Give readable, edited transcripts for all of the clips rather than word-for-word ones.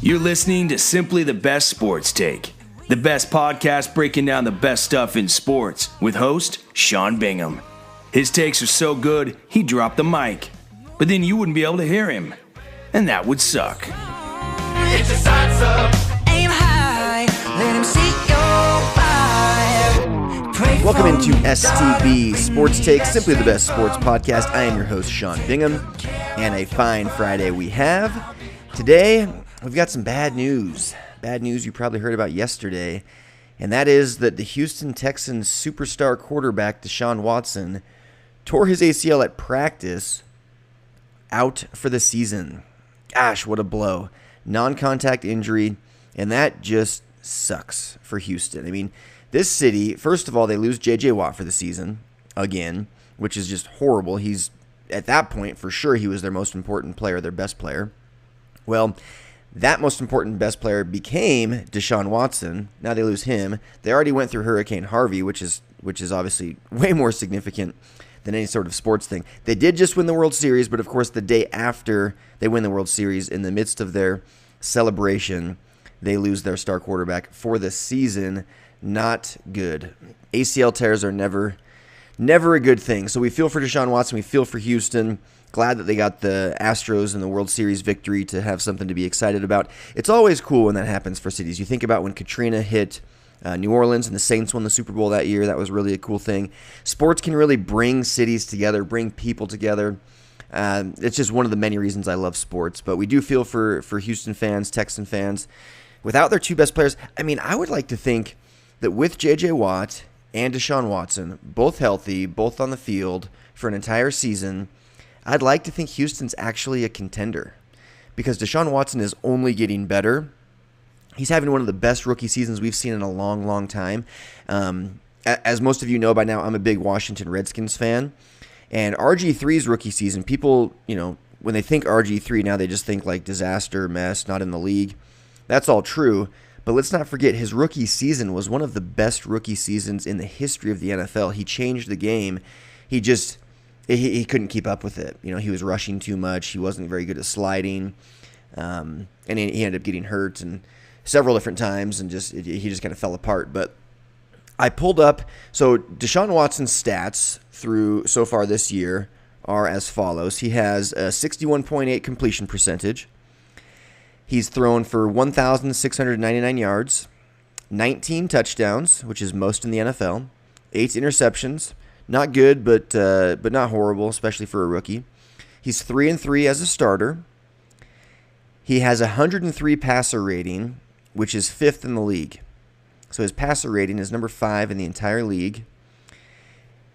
You're listening to Simply the Best Sports Take, the best podcast breaking down the best stuff in sports with host Sean Bingham. His takes are so good, he dropped the mic, but then you wouldn't be able to hear him, and that would suck. Get your sights up, aim high, let him see your fire. Welcome into STB Sports Take, Simply the Best Sports Podcast. I am your host, Sean Bingham, and a fine Friday we have. Today, we've got some bad news. Bad news you probably heard about yesterday, and that is that the Houston Texans superstar quarterback Deshaun Watson tore his ACL at practice, out for the season. Gosh, what a blow. Non-contact injury, and that just sucks for Houston. I mean, this city, first of all, they lose J.J. Watt for the season, again, which is just horrible. He's, at that point, for sure, he was their most important player, their best player. Well, that most important best player became Deshaun Watson. Now they lose him. They already went through Hurricane Harvey, which is obviously way more significant than any sort of sports thing. They did just win the World Series, but of course the day after they win the World Series, in the midst of their celebration, they lose their star quarterback for the season. Not good. ACL tears are never a good thing. So we feel for Deshaun Watson. We feel for Houston. Glad that they got the Astros in the World Series victory to have something to be excited about. It's always cool when that happens for cities. You think about when Katrina hit New Orleans and the Saints won the Super Bowl that year. That was really a cool thing. Sports can really bring cities together, bring people together. It's just one of the many reasons I love sports. But we do feel for Houston fans, Texan fans. Without their two best players, I mean, I would like to think that with J.J. Watt and Deshaun Watson, both healthy, both on the field for an entire season, I'd like to think Houston's actually a contender because Deshaun Watson is only getting better. He's having one of the best rookie seasons we've seen in a long, long time. As most of you know by now, I'm a big Washington Redskins fan. And RG3's rookie season, people, when they think RG3 now, they just think like disaster, mess, not in the league. That's all true. But let's not forget his rookie season was one of the best rookie seasons in the history of the NFL. He changed the game. He couldn't keep up with it. He was rushing too much. He wasn't very good at sliding. And he ended up getting hurt and several different times, and he just kind of fell apart. But I pulled up, so Deshaun Watson's stats through so far this year are as follows. He has a 61.8 completion percentage. He's thrown for 1,699 yards, 19 touchdowns, which is most in the NFL, 8 interceptions. Not good, but not horrible, especially for a rookie. He's 3-3 as a starter. He has a 103 passer rating, which is 5th in the league. So his passer rating is number 5 in the entire league.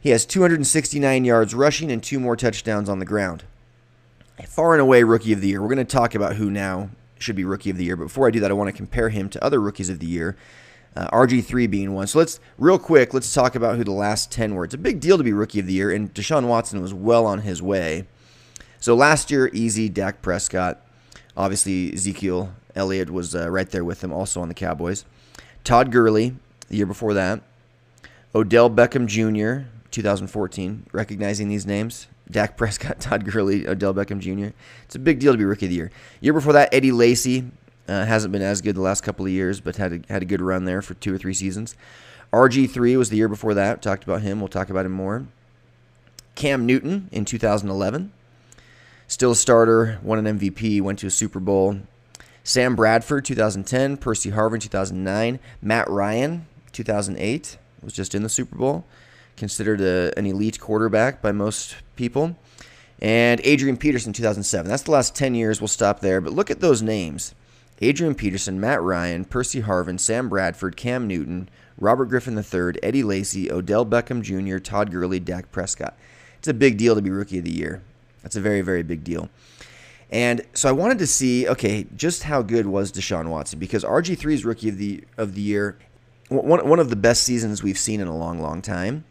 He has 269 yards rushing and 2 more touchdowns on the ground. Far and away Rookie of the Year. We're going to talk about who now should be Rookie of the Year. But before I do that, I want to compare him to other Rookies of the Year. RG3 being one. So let's talk about who the last 10 were. It's a big deal to be Rookie of the Year, and Deshaun Watson was well on his way. So last year, easy, Dak Prescott. Obviously, Ezekiel Elliott was right there with him, also on the Cowboys. Todd Gurley, the year before that. Odell Beckham Jr., 2014, recognizing these names. Dak Prescott, Todd Gurley, Odell Beckham Jr. It's a big deal to be Rookie of the Year. Year before that, Eddie Lacy. Hasn't been as good the last couple of years, but had a good run there for 2 or 3 seasons. RG3 was the year before that. Talked about him. We'll talk about him more. Cam Newton in 2011. Still a starter. Won an MVP. Went to a Super Bowl. Sam Bradford, 2010. Percy Harvin, 2009. Matt Ryan, 2008. Was just in the Super Bowl. Considered an elite quarterback by most people. And Adrian Peterson, 2007. That's the last 10 years. We'll stop there. But look at those names. Adrian Peterson, Matt Ryan, Percy Harvin, Sam Bradford, Cam Newton, Robert Griffin III, Eddie Lacy, Odell Beckham Jr., Todd Gurley, Dak Prescott. It's a big deal to be Rookie of the Year. That's a very, very big deal. And so I wanted to see, just how good was Deshaun Watson? Because RG3's Rookie of the Year, one of the best seasons we've seen in a long, long time.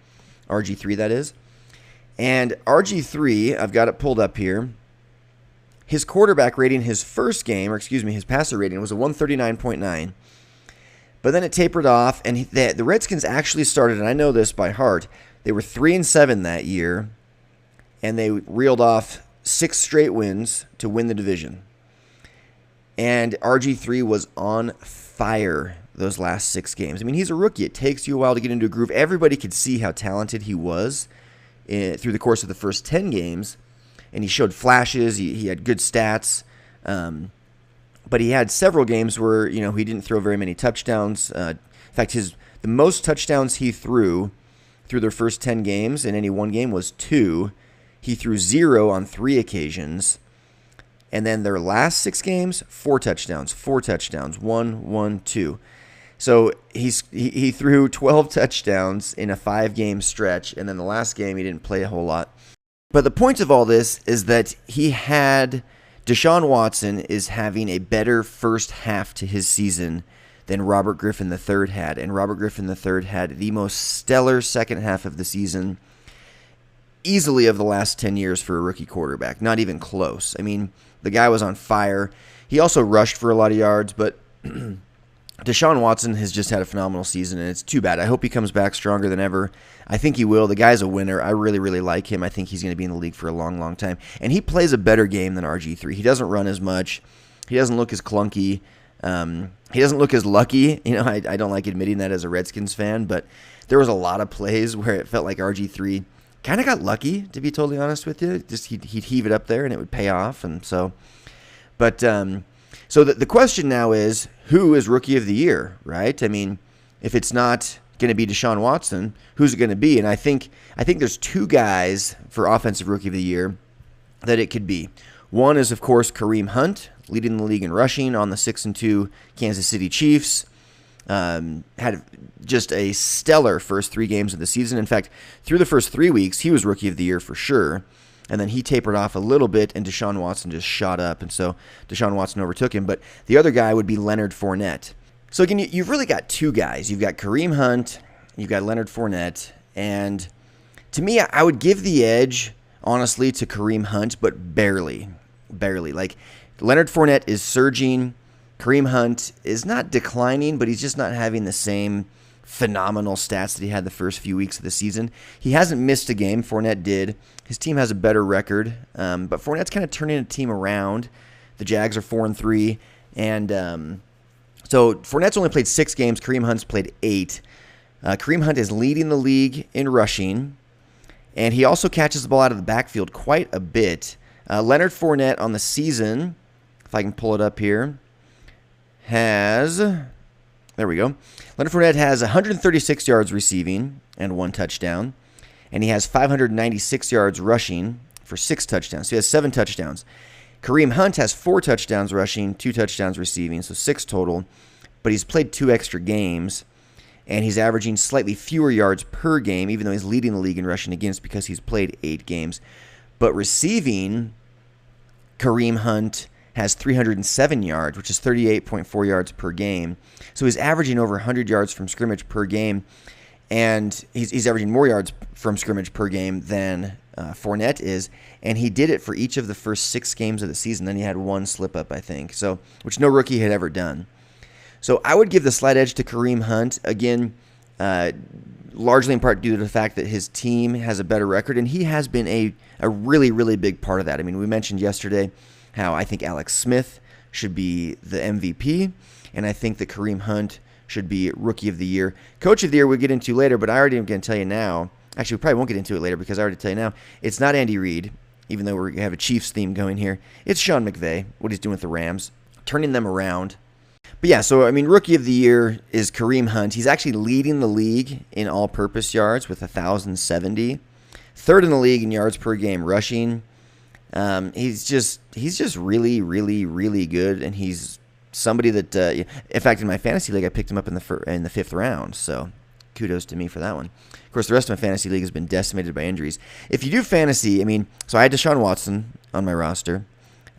RG3, that is. And RG3, I've got it pulled up here. His quarterback rating, his passer rating was a 139.9. But then it tapered off, and the Redskins actually started, and I know this by heart, they were 3-7 that year, and they reeled off 6 straight wins to win the division. And RG3 was on fire those last 6 games. I mean, he's a rookie. It takes you a while to get into a groove. Everybody could see how talented he was through the course of the first 10 games. And he showed flashes. He had good stats. But he had several games where, he didn't throw very many touchdowns. In fact, the most touchdowns he threw their first 10 games in any one game was 2. He threw 0 on 3 occasions. And then their last 6 games, 4 touchdowns, 1, 1, 2. So he threw 12 touchdowns in a 5-game stretch, and then the last game he didn't play a whole lot. But the point of all this is that Deshaun Watson is having a better first half to his season than Robert Griffin III had. And Robert Griffin III had the most stellar second half of the season, easily of the last 10 years for a rookie quarterback. Not even close. I mean, the guy was on fire. He also rushed for a lot of yards, but Deshaun Watson has just had a phenomenal season, and it's too bad. I hope he comes back stronger than ever. I think he will. The guy's a winner. I really, really like him. I think he's going to be in the league for a long, long time. And he plays a better game than RG3. He doesn't run as much. He doesn't look as clunky. He doesn't look as lucky. I don't like admitting that as a Redskins fan, but there was a lot of plays where it felt like RG3 kind of got lucky, to be totally honest with you. Just he'd heave it up there and it would pay off, and so. But so the question now is, who is Rookie of the Year, right? I mean, if it's not going to be Deshaun Watson, who's it going to be? And I think there's 2 guys for Offensive Rookie of the Year that it could be. One is, of course, Kareem Hunt, leading the league in rushing on the 6-2 Kansas City Chiefs. Had just a stellar first 3 games of the season. In fact, through the first 3 weeks, he was Rookie of the Year for sure. And then he tapered off a little bit, and Deshaun Watson just shot up. And so Deshaun Watson overtook him. But the other guy would be Leonard Fournette. So again, you've really got 2 guys. You've got Kareem Hunt, you've got Leonard Fournette. And to me, I would give the edge, honestly, to Kareem Hunt, but barely. Like, Leonard Fournette is surging. Kareem Hunt is not declining, but he's just not having the same phenomenal stats that he had the first few weeks of the season. He hasn't missed a game. Fournette did. His team has a better record, but Fournette's kind of turning a team around. The Jags are 4-3, and so Fournette's only played 6 games. Kareem Hunt's played 8. Kareem Hunt is leading the league in rushing, and he also catches the ball out of the backfield quite a bit. Leonard Fournette on the season, if I can pull it up here, there we go. Leonard Fournette has 136 yards receiving and 1 touchdown, and he has 596 yards rushing for 6 touchdowns. So he has 7 touchdowns. Kareem Hunt has 4 touchdowns rushing, 2 touchdowns receiving, so 6 total, but he's played 2 extra games, and he's averaging slightly fewer yards per game, even though he's leading the league in rushing against because he's played 8 games. But receiving, Kareem Hunt has 307 yards, which is 38.4 yards per game. So he's averaging over 100 yards from scrimmage per game, and he's averaging more yards from scrimmage per game than Fournette is, and he did it for each of the first 6 games of the season. Then he had 1 slip-up, I think, so which no rookie had ever done. So I would give the slight edge to Kareem Hunt, again, largely in part due to the fact that his team has a better record, and he has been a really, really big part of that. I mean, we mentioned yesterday how I think Alex Smith should be the MVP, and I think that Kareem Hunt should be Rookie of the Year. Coach of the Year we'll get into later, but I already am going to tell you now. Actually, we probably won't get into it later because I already tell you now. It's not Andy Reid, even though we have a Chiefs theme going here. It's Sean McVay, what he's doing with the Rams, turning them around. But yeah, so I mean, Rookie of the Year is Kareem Hunt. He's actually leading the league in all-purpose yards with 1,070. 3rd in the league in yards per game rushing. He's just really, really, really good, and he's somebody that, in fact, in my fantasy league, I picked him up in the 5th round, so kudos to me for that one. Of course, the rest of my fantasy league has been decimated by injuries. If you do fantasy, I mean, so I had Deshaun Watson on my roster.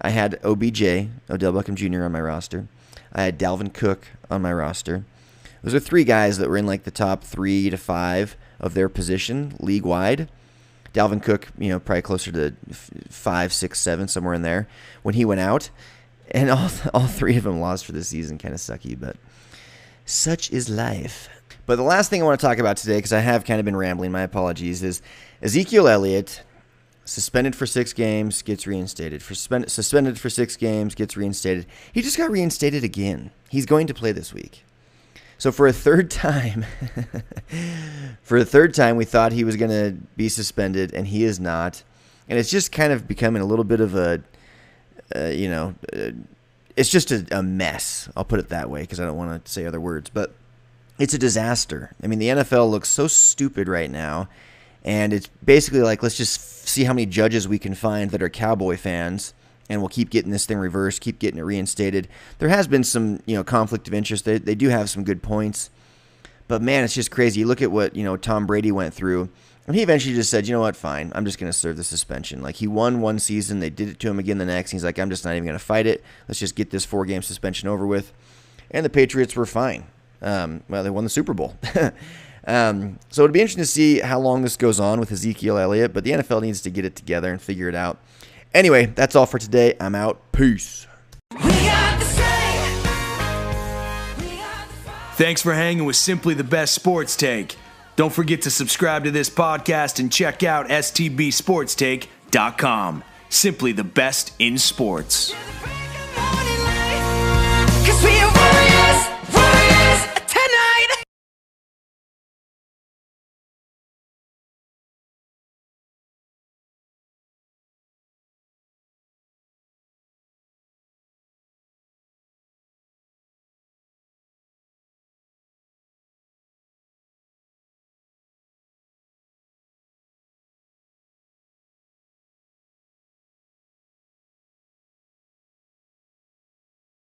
I had OBJ, Odell Beckham Jr., on my roster. I had Dalvin Cook on my roster. Those are 3 guys that were in like the top 3 to 5 of their position league-wide. Dalvin Cook, probably closer to 5, 6, 7, somewhere in there when he went out. And all 3 of them lost for the season. Kind of sucky, but such is life. But the last thing I want to talk about today, because I have kind of been rambling, my apologies, is Ezekiel Elliott Suspended for 6 games, gets reinstated. Suspended for 6 games, gets reinstated. He just got reinstated again. He's going to play this week. So for a third time, we thought he was going to be suspended, and he is not. And it's just kind of becoming a little bit of a, it's just a mess. I'll put it that way because I don't want to say other words. But it's a disaster. I mean, the NFL looks so stupid right now. And it's basically like, let's just see how many judges we can find that are Cowboy fans, and we'll keep getting this thing reversed, keep getting it reinstated. There has been some, conflict of interest. They do have some good points. But, man, it's just crazy. You look at what, Tom Brady went through, and he eventually just said, you know what, fine, I'm just going to serve the suspension. Like, he won one season. They did it to him again the next. He's like, I'm just not even going to fight it. Let's just get this 4-game suspension over with. And the Patriots were fine. They won the Super Bowl. So it'll be interesting to see how long this goes on with Ezekiel Elliott, but the NFL needs to get it together and figure it out. Anyway, that's all for today. I'm out. Peace. Thanks for hanging with Simply the Best Sports Take. Don't forget to subscribe to this podcast and check out stbsportstake.com. Simply the best in sports.